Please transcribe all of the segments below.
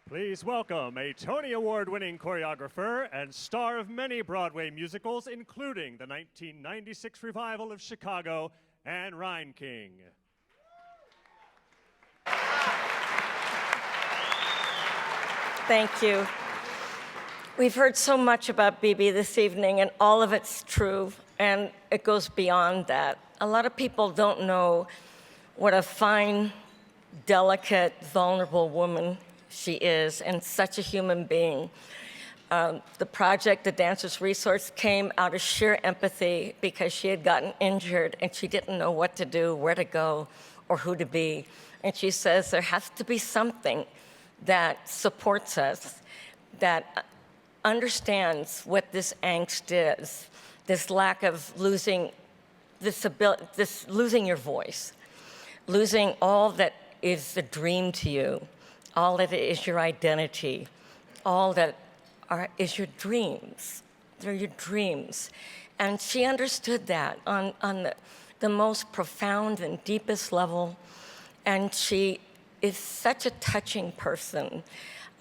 Please welcome a Tony Award-winning choreographer and star of many Broadway musicals, including the 1996 revival of Chicago and Reinking. Thank you. We've heard so much about Bebe this evening, and all of it's true, and it goes beyond that. A lot of people don't know what a fine, delicate, vulnerable woman she is, and such a human being. The project, the Dancers Resource, came out of sheer empathy because she had gotten injured and she didn't know what to do, where to go, or who to be. And she says there has to be something that supports us, that understands what this angst is, this lack of losing, losing your voice, losing all that is the dream to you, all that is your identity, all that is your dreams. They're your dreams. And she understood that on the most profound and deepest level. And she is such a touching person.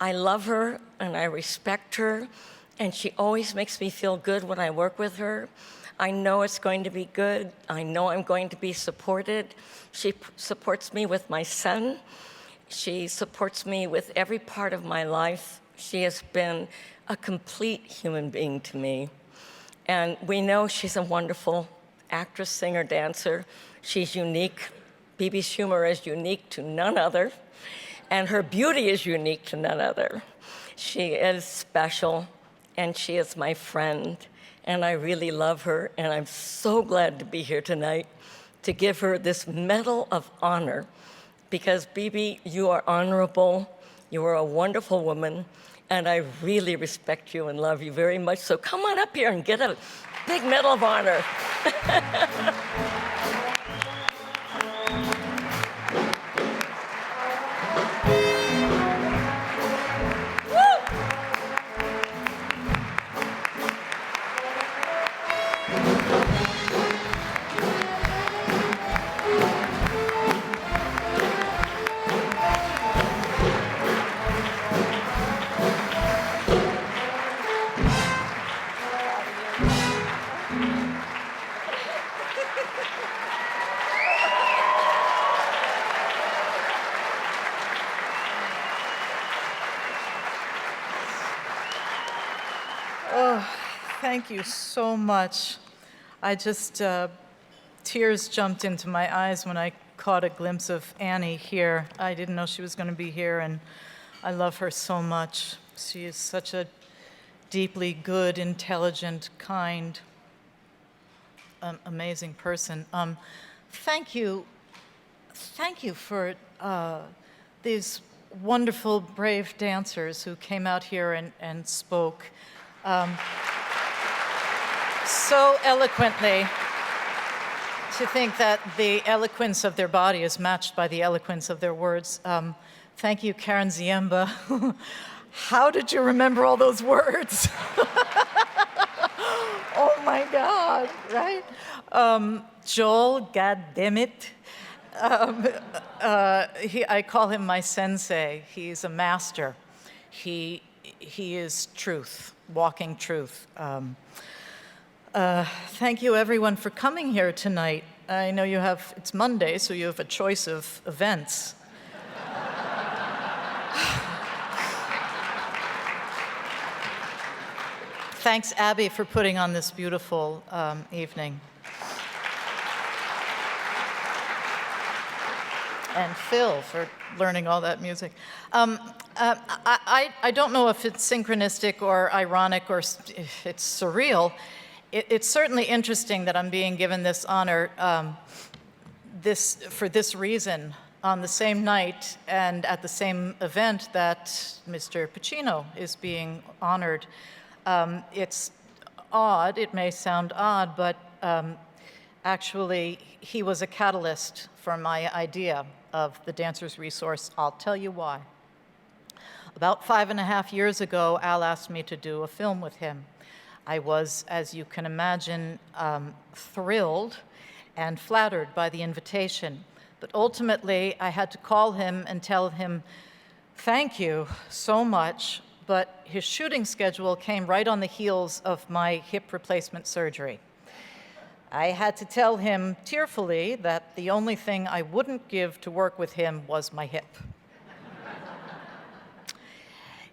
I love her and I respect her, and she always makes me feel good when I work with her. I know it's going to be good. I know I'm going to be supported. She supports me with my son. She supports me with every part of my life. She has been a complete human being to me. And we know she's a wonderful actress, singer, dancer. She's unique. Bebe's humor is unique to none other, and her beauty is unique to none other. She is special, and she is my friend, and I really love her, and I'm so glad to be here tonight to give her this Medal of Honor, because Bebe, you are honorable, you are a wonderful woman, and I really respect you and love you very much, so come on up here and get a big Medal of Honor. Thank you so much. I just, tears jumped into my eyes when I caught a glimpse of Annie here. I didn't know she was going to be here, and I love her so much. She is such a deeply good, intelligent, kind, amazing person. Thank you for these wonderful, brave dancers who came out here and spoke so eloquently. To think that the eloquence of their body is matched by the eloquence of their words. Thank you, Karen Ziemba. How did you remember all those words? Oh my God, right? Joel, goddammit. I call him my sensei. He's a master. He is truth, walking truth. Thank you, everyone, for coming here tonight. I know it's Monday, so you have a choice of events. Thanks, Abby, for putting on this beautiful evening. And Phil for learning all that music. I don't know if it's synchronistic or ironic or if it's surreal. It's certainly interesting that I'm being given this honor for this reason on the same night and at the same event that Mr. Pacino is being honored. It's odd, it may sound odd, but actually he was a catalyst for my idea of the Dancers Resource. I'll tell you why. About 5.5 years ago, Al asked me to do a film with him. I was, as you can imagine, thrilled and flattered by the invitation. But ultimately, I had to call him and tell him Thank you so much, but his shooting schedule came right on the heels of my hip replacement surgery. I had to tell him tearfully that the only thing I wouldn't give to work with him was my hip.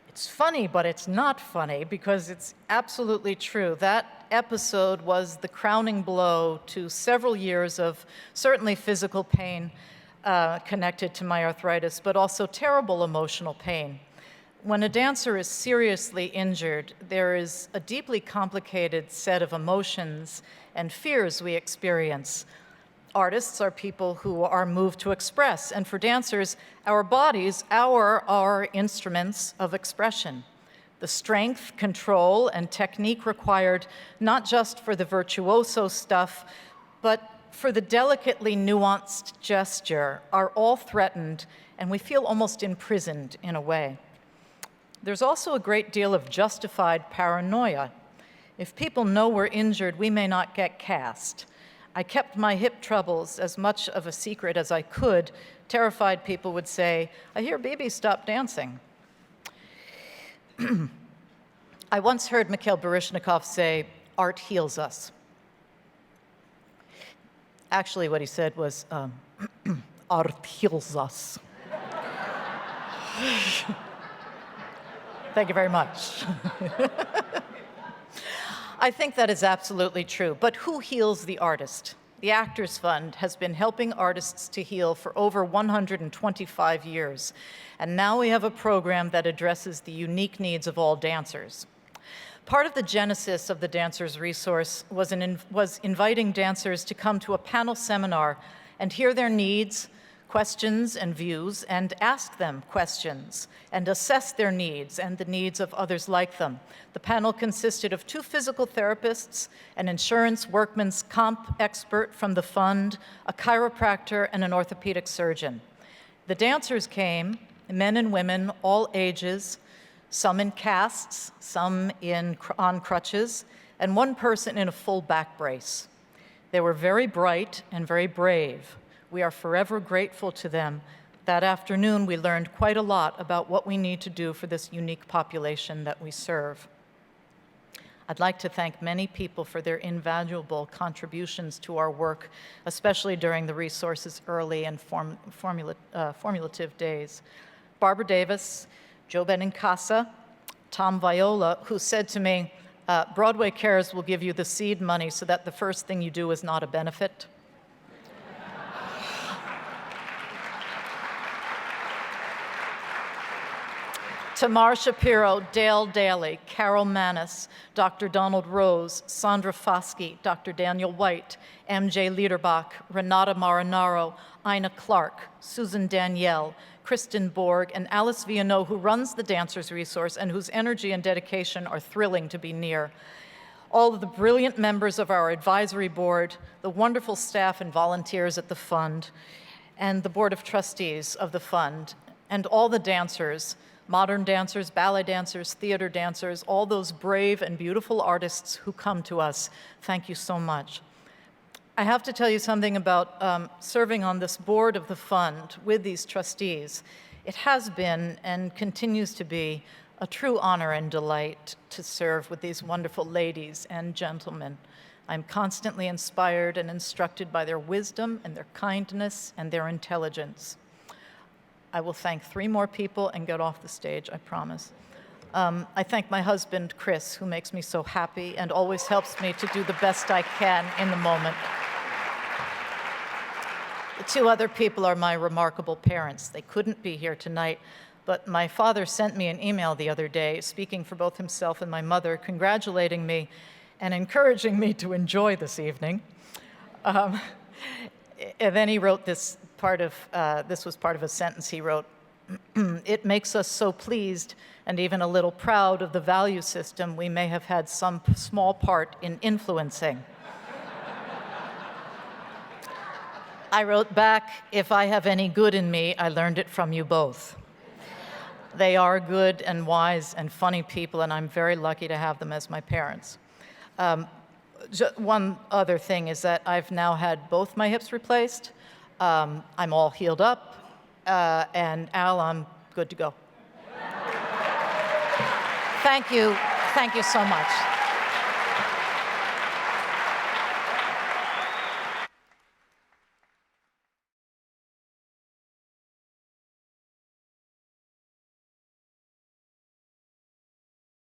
It's funny, but it's not funny because it's absolutely true. That episode was the crowning blow to several years of certainly physical pain connected to my arthritis, but also terrible emotional pain. When a dancer is seriously injured, there is a deeply complicated set of emotions and fears we experience. Artists are people who are moved to express, and for dancers, our bodies are instruments of expression. The strength, control, and technique required not just for the virtuoso stuff, but for the delicately nuanced gesture are all threatened, and we feel almost imprisoned in a way. There's also a great deal of justified paranoia. If people know we're injured, we may not get cast. I kept my hip troubles as much of a secret as I could. Terrified people would say, "I hear Bebe stopped dancing." I once heard Mikhail Baryshnikov say, "Art heals us." Actually, what he said was, "Art heals us." Thank you very much. I think that is absolutely true, but who heals the artist? The Actors Fund has been helping artists to heal for over 125 years, and now we have a program that addresses the unique needs of all dancers. Part of the genesis of the Dancers Resource was inviting dancers to come to a panel seminar and hear their needs, questions, and views, and ask them questions, and assess their needs and the needs of others like them. The panel consisted of 2 physical therapists, an insurance workman's comp expert from the fund, a chiropractor, and an orthopedic surgeon. The dancers came, men and women, all ages, some in casts, some on crutches, and one person in a full back brace. They were very bright and very brave. We are forever grateful to them. That afternoon, we learned quite a lot about what we need to do for this unique population that we serve. I'd like to thank many people for their invaluable contributions to our work, especially during the resource's early and formulative days. Barbara Davis, Joe Benincasa, Tom Viola, who said to me, "Broadway Cares will give you the seed money so that the first thing you do is not a benefit." Tamar Shapiro, Dale Daly, Carol Manis, Dr. Donald Rose, Sandra Foskey, Dr. Daniel White, MJ Liederbach, Renata Marinaro, Ina Clark, Susan Danielle, Kristen Borg, and Alice Vianot, who runs the Dancers Resource and whose energy and dedication are thrilling to be near. All of the brilliant members of our advisory board, the wonderful staff and volunteers at the fund, and the board of trustees of the fund, and all the dancers, modern dancers, ballet dancers, theater dancers, all those brave and beautiful artists who come to us. Thank you so much. I have to tell you something about serving on this board of the fund with these trustees. It has been and continues to be a true honor and delight to serve with these wonderful ladies and gentlemen. I'm constantly inspired and instructed by their wisdom and their kindness and their intelligence. I will thank 3 more people and get off the stage, I promise. I thank my husband, Chris, who makes me so happy and always helps me to do the best I can in the moment. The 2 other people are my remarkable parents. They couldn't be here tonight, but my father sent me an email the other day, speaking for both himself and my mother, congratulating me and encouraging me to enjoy this evening. And then he wrote this was part of a sentence he wrote. "It makes us so pleased and even a little proud of the value system we may have had some small part in influencing." I wrote back, "If I have any good in me, I learned it from you both." They are good and wise and funny people, and I'm very lucky to have them as my parents. One other thing is that I've now had both my hips replaced. I'm all healed up, and Al, I'm good to go. Thank you. Thank you so much.